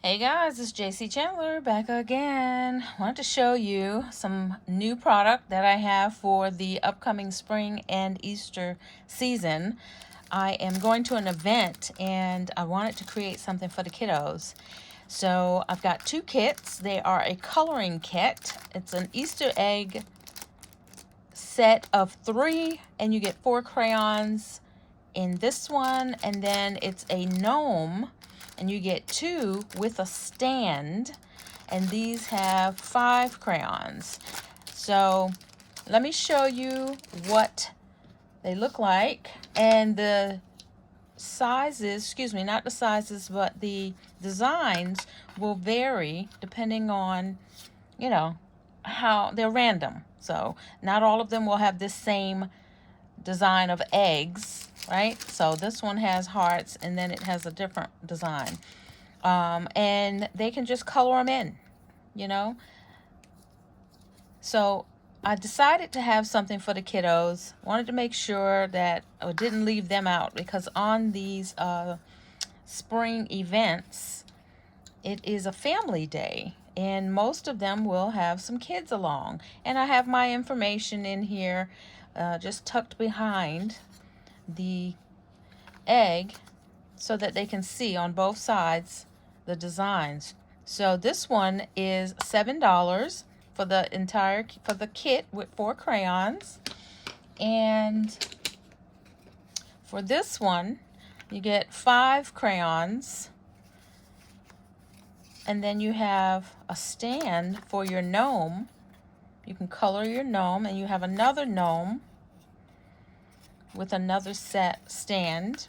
Hey guys, it's JC Chandler back again. Wanted to show you some new product that I have for the upcoming spring and Easter season. I am going to an event and I wanted to create something for the kiddos. So I've got two kits. They are a coloring kit. It's an Easter egg set of 3 and you get 4 crayons in this one, and then it's a gnome and you get 2 with a stand, and these have 5 crayons. So let me show you what they look like, and the sizes, excuse me, not the sizes, but the designs will vary depending on, how they're random. So not all of them will have this same design of eggs, right? So this one has hearts and then it has a different design. And they can just color them in. So I decided to have something for the kiddos. Wanted to make sure that I didn't leave them out, because on these spring events, it is a family day and most of them will have some kids along. And I have my information in here just tucked behind the egg so that they can see on both sides the designs. So this one is $7 for the kit with 4 crayons, and for this one you get 5 crayons, and then you have a stand for your gnome. You can color your gnome, and you have another gnome with another set stand.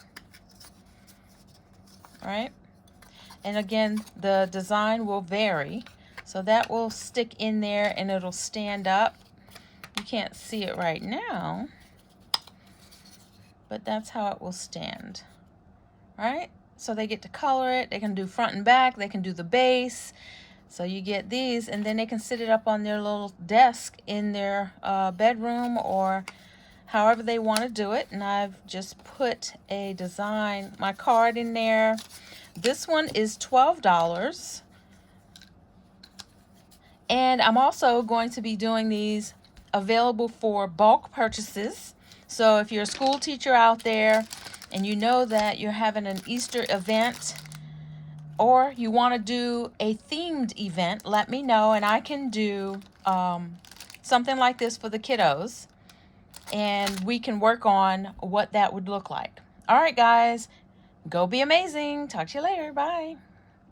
All right, and again the design will vary, so that will stick in there and it'll stand up. You can't see it right now, but that's how it will stand. All right, so they get to color it. They can do front and back, they can do the base. So you get these, and then they can sit it up on their little desk in their bedroom, or however they want to do it. And I've just put a design, my card in there. This one is $12. And I'm also going to be doing these available for bulk purchases. So if you're a school teacher out there and you know that you're having an Easter event, or you want to do a themed event, let me know and I can do something like this for the kiddos, and we can work on what that would look like. All right, guys, go be amazing. Talk to you later. Bye.